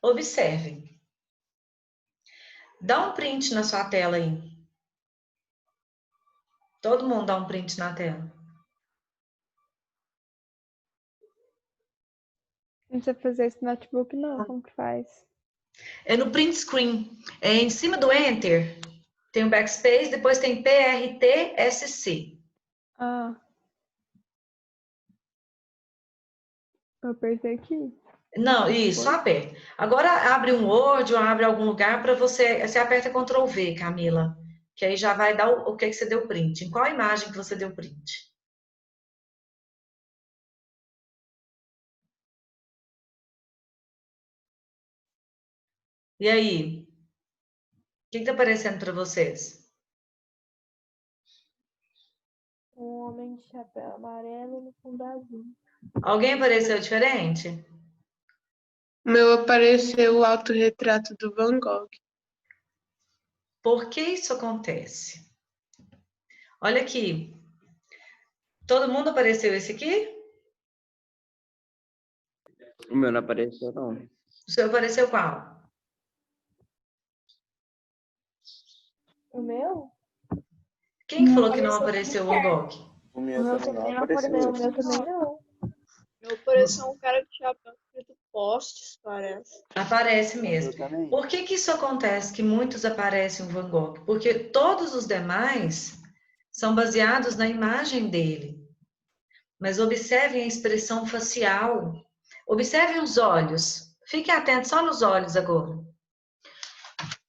Observem. Dá um print na sua tela aí. Todo mundo dá um print na tela. Não precisa fazer esse notebook, não. Como que faz? É no print screen. É em cima do Enter. Tem o backspace, depois tem PRTSC. Ah. Eu apertei aqui. Não, isso, só aperta. Agora abre um Word ou abre algum lugar para você. Você aperta Ctrl V, Camila. Que aí já vai dar o que você deu print. Em qual imagem que você deu print? E aí? O que está aparecendo para vocês? Um homem de chapéu amarelo no fundo azul. Alguém apareceu diferente? O meu apareceu o autorretrato do Van Gogh. Por que isso acontece? Olha aqui. Todo mundo apareceu esse aqui? O meu não apareceu, não. O seu apareceu qual? O meu? Quem que Não falou que não apareceu apareceu o Van Gogh? O meu também não apareceu. O meu também não. Meu apareceu um cara de chapéu escrito postes, parece. Aparece O mesmo. meu também. Por que que isso acontece que muitos aparecem o Van Gogh? Porque todos os demais são baseados na imagem dele. Mas observem a expressão facial. Observem os olhos. Fiquem atentos só nos olhos agora.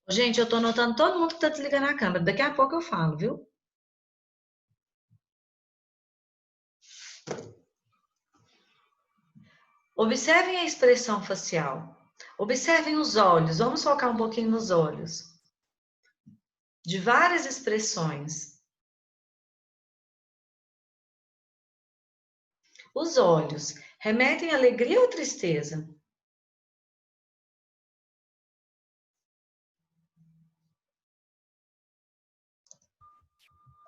Gente, eu tô notando todo mundo que tá desligando a câmera. Daqui a pouco eu falo, viu? Observem a expressão facial. Observem os olhos. Vamos focar um pouquinho nos olhos. De várias expressões. Os olhos remetem a alegria ou tristeza?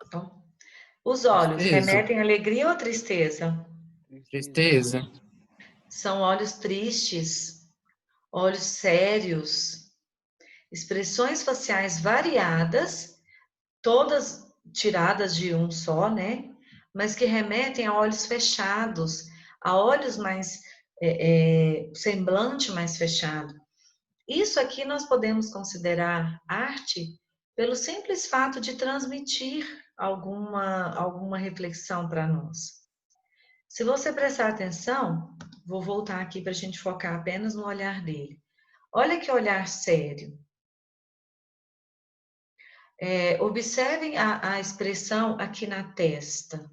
Então, os olhos Tristeza. remetem a alegria ou tristeza? Tristeza. São olhos tristes, olhos sérios, expressões faciais variadas, todas tiradas de um só, né? Mas que remetem a olhos fechados, a olhos mais, semblante mais fechado. Isso aqui nós podemos considerar arte pelo simples fato de transmitir alguma reflexão para nós. Se você prestar atenção, vou voltar aqui para a gente focar apenas no olhar dele. Olha que olhar sério. Observem a expressão aqui na testa,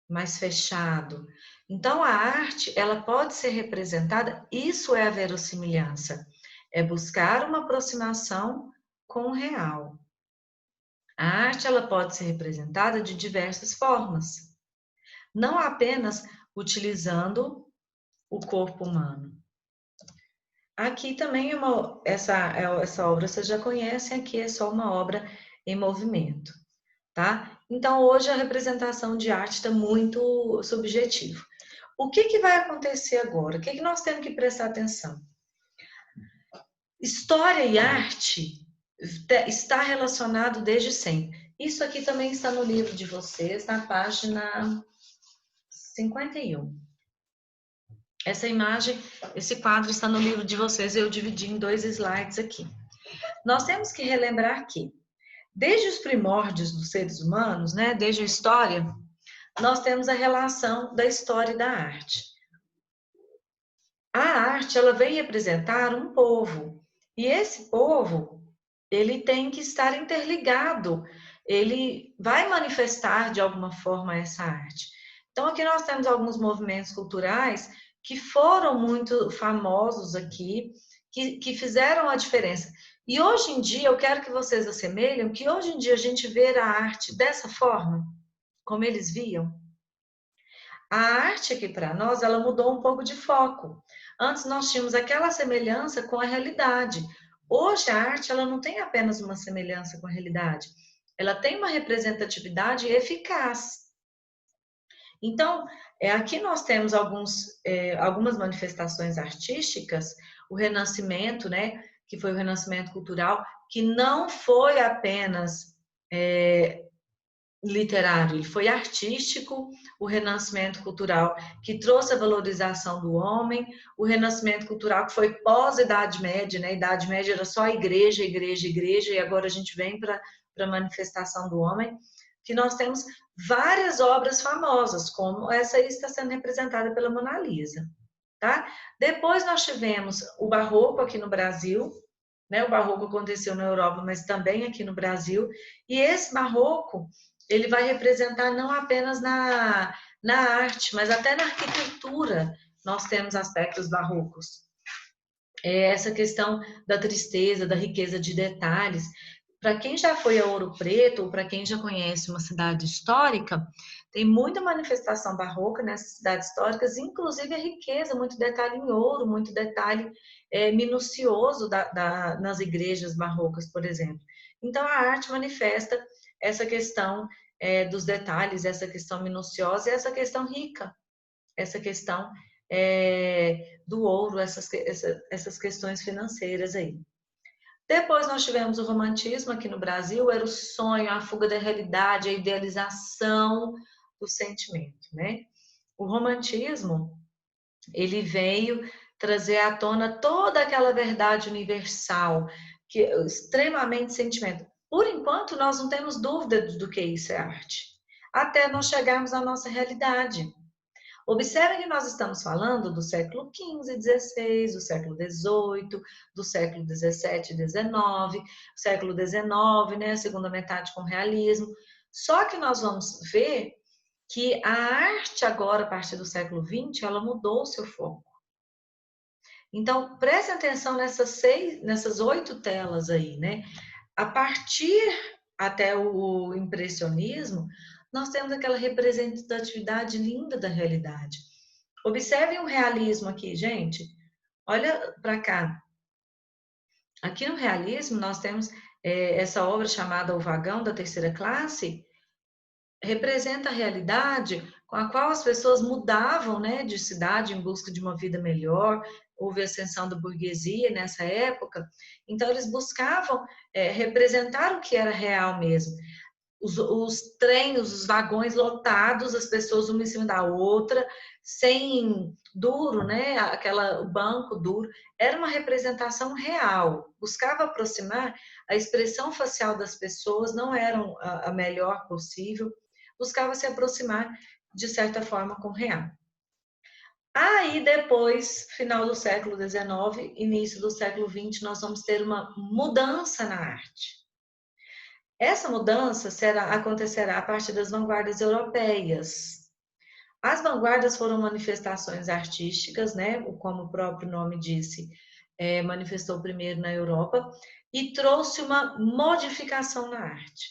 mais fechado. Então, a arte, ela pode ser representada, isso é a verossimilhança, é buscar uma aproximação com o real. A arte, ela pode ser representada de diversas formas, não apenas utilizando o corpo humano. Aqui também essa obra vocês já conhecem, aqui é só uma obra em movimento, tá? Então, hoje a representação de arte está muito subjetiva. O que vai acontecer agora? O que nós temos que prestar atenção? História e arte está relacionado desde sempre. Isso aqui também está no livro de vocês, na página 51. Essa imagem, esse quadro está no livro de vocês, eu dividi em 2 slides aqui. Nós temos que relembrar que, desde os primórdios dos seres humanos, né, desde a história, nós temos a relação da história e da arte. A arte, ela vem representar um povo, e esse povo, ele tem que estar interligado, ele vai manifestar de alguma forma essa arte. Então, aqui nós temos alguns movimentos culturais que foram muito famosos aqui, que fizeram a diferença. E hoje em dia, eu quero que vocês assemelhem que hoje em dia a gente vê a arte dessa forma, como eles viam. A arte aqui para nós, ela mudou um pouco de foco. Antes nós tínhamos aquela semelhança com a realidade. Hoje a arte, ela não tem apenas uma semelhança com a realidade. Ela tem uma representatividade eficaz. Então, aqui nós temos algumas manifestações artísticas, o Renascimento, né, que foi o Renascimento cultural, que não foi apenas literário, ele foi artístico, o Renascimento cultural que trouxe a valorização do homem, o Renascimento cultural que foi pós-Idade Média, né? Idade Média era só igreja, igreja, igreja, e agora a gente vem para a manifestação do homem, que nós temos várias obras famosas, como essa aí está sendo representada pela Mona Lisa, tá? Depois nós tivemos o Barroco aqui no Brasil, né? O Barroco aconteceu na Europa, mas também aqui no Brasil, e esse Barroco ele vai representar não apenas na arte, mas até na arquitetura nós temos aspectos barrocos. Essa questão da tristeza, da riqueza de detalhes. Para quem já foi a Ouro Preto, ou para quem já conhece uma cidade histórica, tem muita manifestação barroca nessas cidades históricas, inclusive a riqueza, muito detalhe em ouro, muito detalhe minucioso nas igrejas barrocas, por exemplo. Então, a arte manifesta essa questão dos detalhes, essa questão minuciosa e essa questão rica, essa questão do ouro, essas questões financeiras aí. Depois nós tivemos o romantismo aqui no Brasil, era o sonho, a fuga da realidade, a idealização do sentimento, né? O romantismo, ele veio trazer à tona toda aquela verdade universal, que é extremamente sentimento. Por enquanto, nós não temos dúvida do que isso é arte, até nós chegarmos à nossa realidade. Observe que nós estamos falando do século XV, XVI, do século XVIII, do século XVII, XIX, século XIX, né, a segunda metade com realismo. Só que nós vamos ver que a arte agora, a partir do século XX, ela mudou o seu foco. Então, preste atenção nessas 8 telas aí, né? A partir até o impressionismo, nós temos aquela representatividade linda da realidade. Observem o realismo aqui, gente. Olha para cá. Aqui no realismo, nós temos essa obra chamada O Vagão da Terceira Classe, representa a realidade com a qual as pessoas mudavam, né, de cidade em busca de uma vida melhor. Houve a ascensão da burguesia nessa época, então eles buscavam representar o que era real mesmo. Os trens, os vagões lotados, as pessoas uma em cima da outra, sem duro, né? O banco duro, era uma representação real. Buscava aproximar, a expressão facial das pessoas não era a melhor possível, buscava se aproximar, de certa forma, com o real. Aí depois, final do século XIX, início do século XX, nós vamos ter uma mudança na arte. Essa mudança acontecerá a partir das vanguardas europeias. As vanguardas foram manifestações artísticas, né? Como o próprio nome disse, manifestou primeiro na Europa e trouxe uma modificação na arte.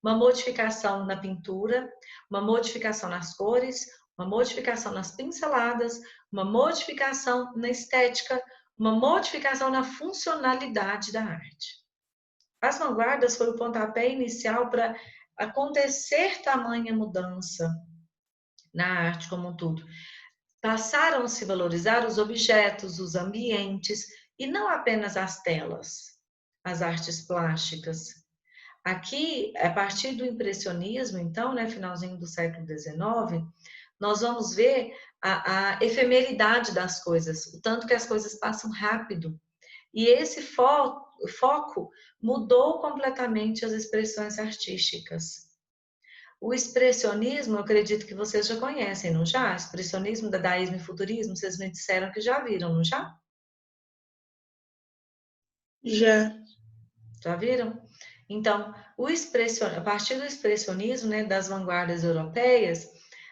Uma modificação na pintura, uma modificação nas cores, uma modificação nas pinceladas, uma modificação na estética, uma modificação na funcionalidade da arte. As vanguardas foi o pontapé inicial para acontecer tamanha mudança na arte como um todo. Passaram a se valorizar os objetos, os ambientes, e não apenas as telas, as artes plásticas. Aqui, a partir do impressionismo, então, né, finalzinho do século XIX, nós vamos ver a efemeridade das coisas, o tanto que as coisas passam rápido. E esse foco mudou completamente as expressões artísticas. O expressionismo, eu acredito que vocês já conhecem, não já? Expressionismo, dadaísmo e futurismo, vocês me disseram que já viram, não já? Já. Já viram? Então, a partir do expressionismo, né, das vanguardas europeias,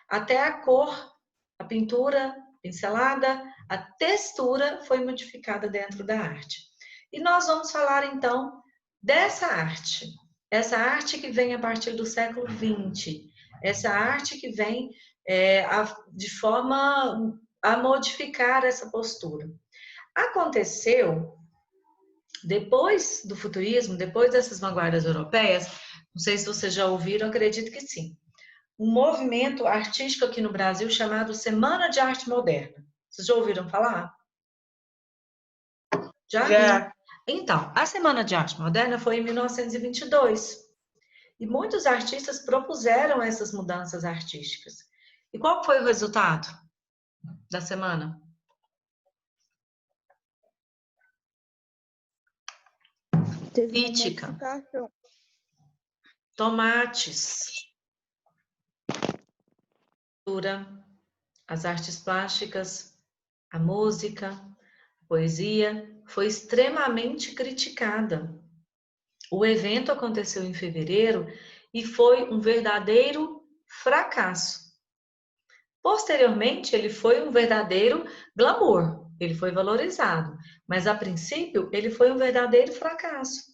até a cor, a pintura, pincelada, a textura foi modificada dentro da arte. E nós vamos falar, então, dessa arte. Essa arte que vem a partir do século XX. Essa arte que vem de forma a modificar essa postura. Aconteceu, depois do futurismo, depois dessas vanguardas europeias, não sei se vocês já ouviram, acredito que sim. um movimento artístico aqui no Brasil chamado Semana de Arte Moderna. Vocês já ouviram falar? Já. Então, a Semana de Arte Moderna foi em 1922. E muitos artistas propuseram essas mudanças artísticas. E qual foi o resultado da semana? Crítica. Tomates. As artes plásticas, a música, a poesia foi extremamente criticada. O evento aconteceu em fevereiro e foi um verdadeiro fracasso. Posteriormente, ele foi um verdadeiro glamour, ele foi valorizado, mas a princípio ele foi um verdadeiro fracasso.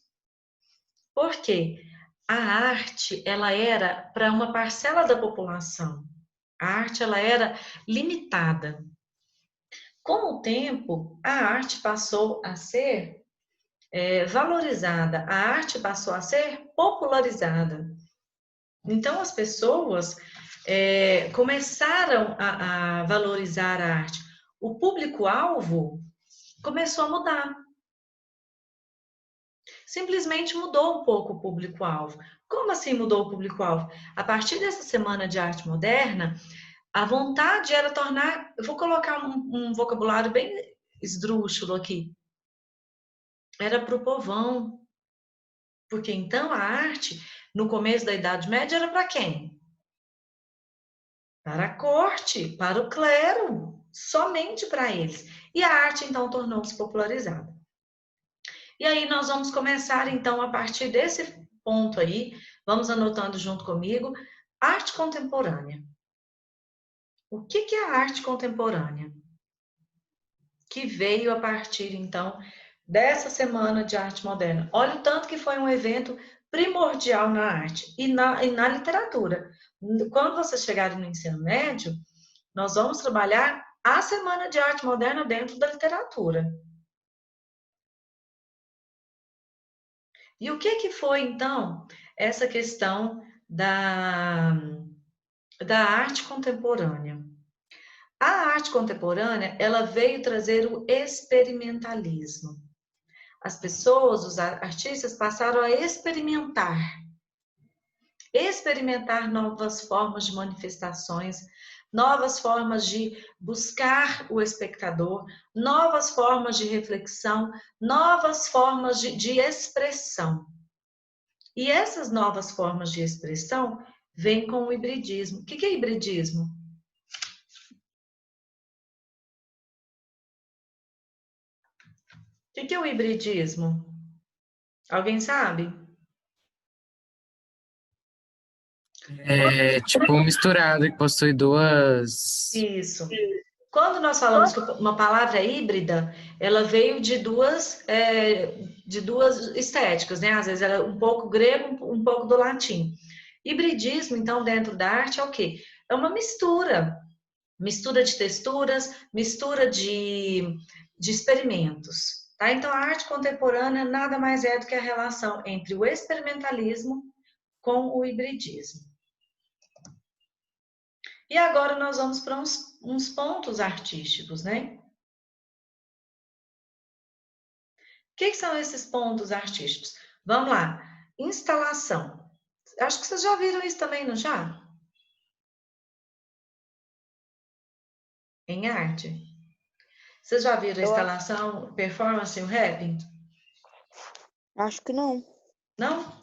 Por quê? A arte, ela era para uma parcela da população. A arte, ela era limitada. Com o tempo, a arte passou a ser valorizada, a arte passou a ser popularizada. Então, as pessoas começaram a valorizar a arte. O público-alvo começou a mudar. Simplesmente mudou um pouco o público-alvo. Como assim mudou o público-alvo? A partir dessa Semana de Arte Moderna, a vontade era tornar... Eu vou colocar um vocabulário bem esdrúxulo aqui. Era para o povão. Porque então a arte, no começo da Idade Média, era para quem? Para a corte, para o clero, somente para eles. E a arte, então, tornou-se popularizada. E aí nós vamos começar, então, a partir desse ponto aí, vamos anotando junto comigo, arte contemporânea. O que é a arte contemporânea? Que veio a partir, então, dessa Semana de Arte Moderna. Olha o tanto que foi um evento primordial na arte e na literatura. Quando vocês chegarem no ensino médio, nós vamos trabalhar a Semana de Arte Moderna dentro da literatura. E o que foi, então, essa questão da arte contemporânea? A arte contemporânea, ela veio trazer o experimentalismo. As pessoas, os artistas, passaram a experimentar novas formas de manifestações, novas formas de buscar o espectador, novas formas de reflexão, novas formas de expressão. E essas novas formas de expressão vêm com o hibridismo. O que é hibridismo? O que é o hibridismo? Alguém sabe? É tipo um misturado que possui duas. Isso. Quando nós falamos que uma palavra híbrida, ela veio de duas estéticas, né? Às vezes era um pouco grego, um pouco do latim. Hibridismo, então, dentro da arte é o quê? É uma mistura. Mistura de texturas, mistura de experimentos. Tá? Então, a arte contemporânea nada mais é do que a relação entre o experimentalismo com o hibridismo. E agora nós vamos para uns pontos artísticos, né? O que são esses pontos artísticos? Vamos lá. Instalação. Acho que vocês já viram isso também, não já? Em arte. Vocês já viram a instalação, performance e o rapping? Acho que não. Não?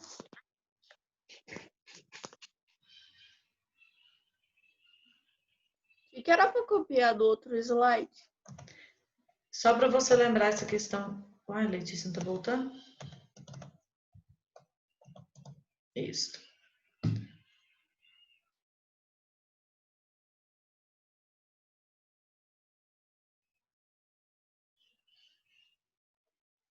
O que era para copiar do outro slide? Só para você lembrar essa questão. Uai, Letícia, não tá voltando? Isso.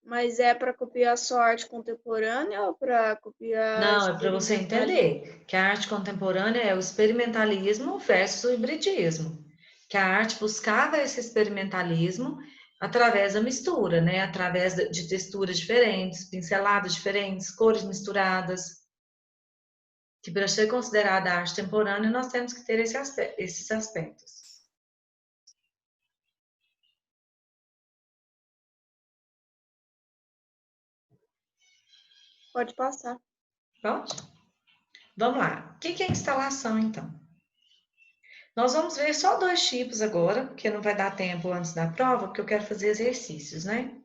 Mas é para copiar só arte contemporânea ou para copiar... Não, é para você entender que a arte contemporânea é o experimentalismo versus o hibridismo. Que a arte buscava esse experimentalismo através da mistura, né? Através de texturas diferentes, pinceladas diferentes, cores misturadas. Que para ser considerada arte temporânea, nós temos que ter esses aspectos. Pode passar. Pode? Vamos lá. O que é instalação, então? Nós vamos ver só 2 tipos agora, porque não vai dar tempo antes da prova, porque eu quero fazer exercícios, né?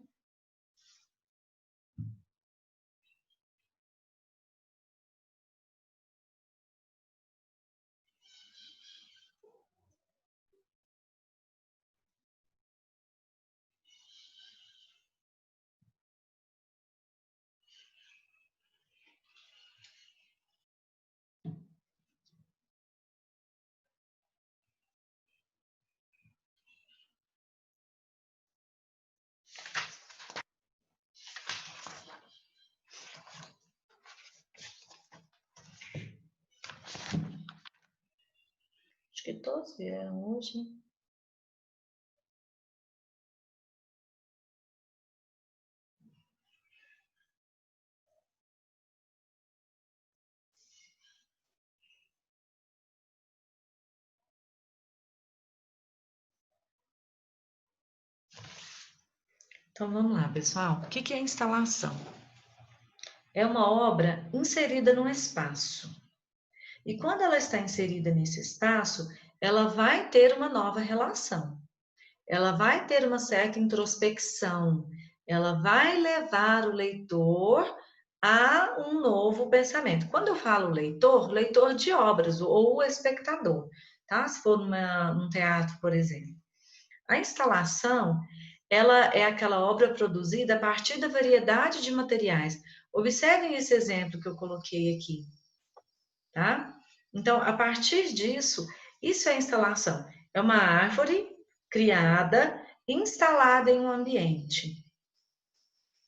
Acho que todos vieram hoje. Então, vamos lá, pessoal. O que é instalação? É uma obra inserida num espaço. E quando ela está inserida nesse espaço, ela vai ter uma nova relação. Ela vai ter uma certa introspecção. Ela vai levar o leitor a um novo pensamento. Quando eu falo leitor de obras ou o espectador, tá? Se for num teatro, por exemplo. A instalação, ela é aquela obra produzida a partir da variedade de materiais. Observem esse exemplo que eu coloquei aqui, tá? Então, a partir disso, isso é instalação. É uma árvore criada, instalada em um ambiente,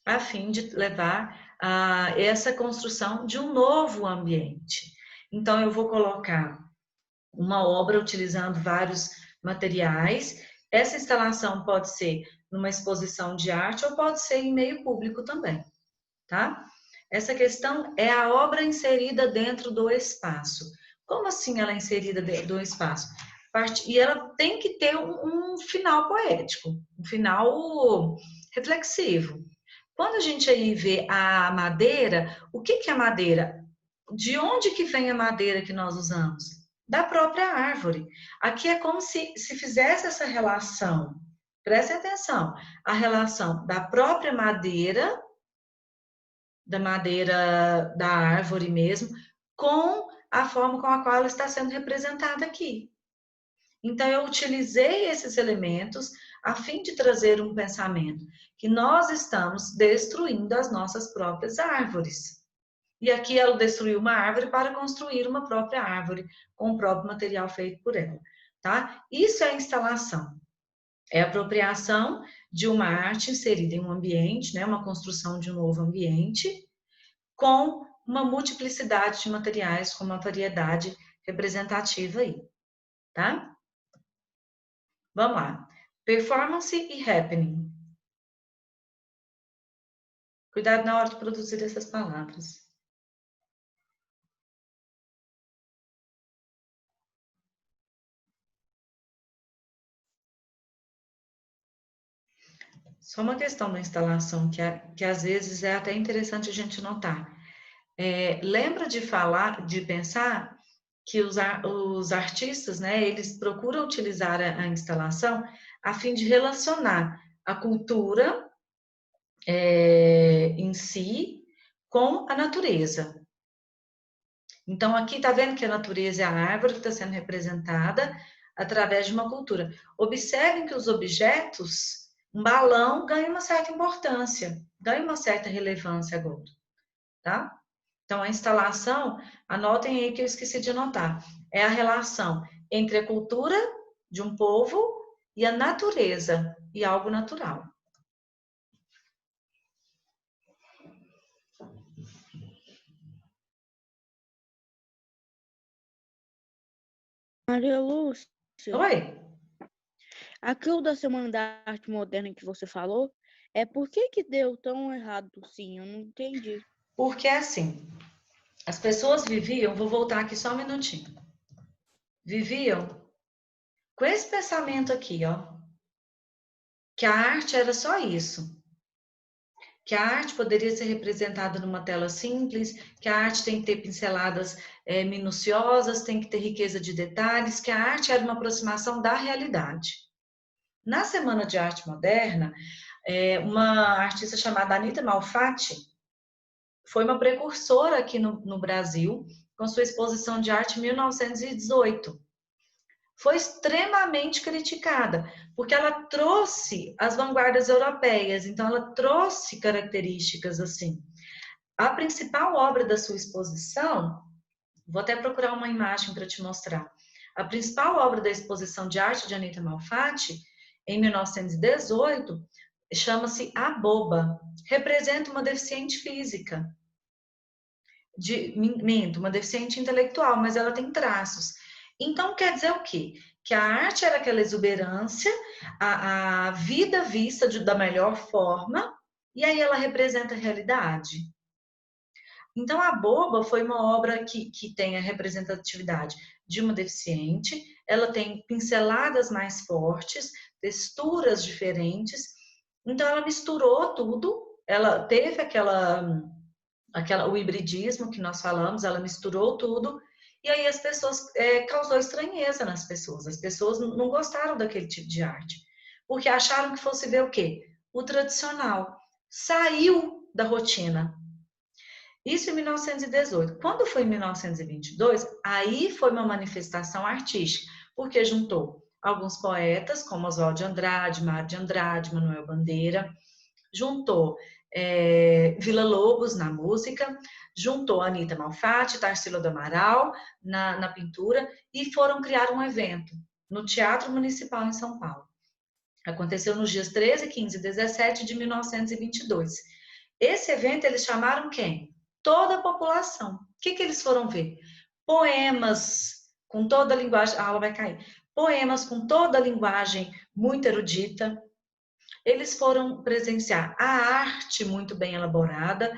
a fim de levar a essa construção de um novo ambiente. Então, eu vou colocar uma obra utilizando vários materiais. Essa instalação pode ser numa exposição de arte ou pode ser em meio público também, tá? Essa questão é a obra inserida dentro do espaço. Como assim ela é inserida dentro do espaço? E ela tem que ter um final poético, um final reflexivo. Quando a gente aí vê a madeira, o que é madeira? De onde que vem a madeira que nós usamos? Da própria árvore. Aqui é como se fizesse essa relação. Prestem atenção. A relação da própria madeira, da madeira da árvore mesmo, com a forma com a qual ela está sendo representada aqui. Então, eu utilizei esses elementos a fim de trazer um pensamento que nós estamos destruindo as nossas próprias árvores. E aqui ela destruiu uma árvore para construir uma própria árvore com o próprio material feito por ela, tá? Isso é instalação. É a apropriação de uma arte inserida em um ambiente, né? Uma construção de um novo ambiente, com uma multiplicidade de materiais, com uma variedade representativa aí, tá? Vamos lá. Performance e happening. Cuidado na hora de produzir essas palavras. Só uma questão da instalação que às vezes é até interessante a gente notar. Lembra de falar, de pensar que os artistas, né, eles procuram utilizar a instalação a fim de relacionar a cultura em si com a natureza. Então, aqui está vendo que a natureza é a árvore que está sendo representada através de uma cultura. Observem que os objetos, um balão ganha uma certa importância, ganha uma certa relevância agora, tá? Então, a instalação, anotem aí que eu esqueci de anotar, é a relação entre a cultura de um povo e a natureza, e algo natural. Maria Lúcia, Oi? aquilo da Semana da Arte Moderna que você falou, por que deu tão errado assim? Eu não entendi. Porque assim, As pessoas viviam, vou voltar aqui só um minutinho, viviam com esse pensamento aqui, ó, que a arte era só isso, que a arte poderia ser representada numa tela simples, que a arte tem que ter pinceladas minuciosas, tem que ter riqueza de detalhes, que a arte era uma aproximação da realidade. Na Semana de Arte Moderna, uma artista chamada Anita Malfatti foi uma precursora aqui no Brasil, com sua exposição de arte em 1918. Foi extremamente criticada, porque ela trouxe as vanguardas europeias, então ela trouxe características assim. A principal obra da sua exposição, vou até procurar uma imagem para te mostrar. A principal obra da exposição de arte de Anita Malfatti, em 1918, chama-se A Boba. Representa uma deficiente física. Uma deficiente intelectual, mas ela tem traços. Então, quer dizer o quê? Que a arte era aquela exuberância, a vida vista da melhor forma, e aí ela representa a realidade. Então, A Boba foi uma obra que tem a representatividade de uma deficiente, ela tem pinceladas mais fortes, texturas diferentes, então ela misturou tudo, ela teve o hibridismo que nós falamos, ela misturou tudo, e aí as pessoas, causou estranheza nas pessoas. As pessoas não gostaram daquele tipo de arte, porque acharam que fosse ver o quê? O tradicional. Saiu da rotina. Isso em 1918. Quando foi em 1922, aí foi uma manifestação artística, porque juntou alguns poetas, como Oswald de Andrade, Mário de Andrade, Manuel Bandeira, juntou Villa-Lobos na música, juntou Anita Malfatti, Tarsila do Amaral na pintura e foram criar um evento no Teatro Municipal em São Paulo. Aconteceu nos dias 13, 15 e 17 de 1922. Esse evento eles chamaram quem? Toda a população. O que eles foram ver? Poemas com toda a linguagem... A aula vai cair. Poemas com toda a linguagem muito erudita. Eles foram presenciar a arte muito bem elaborada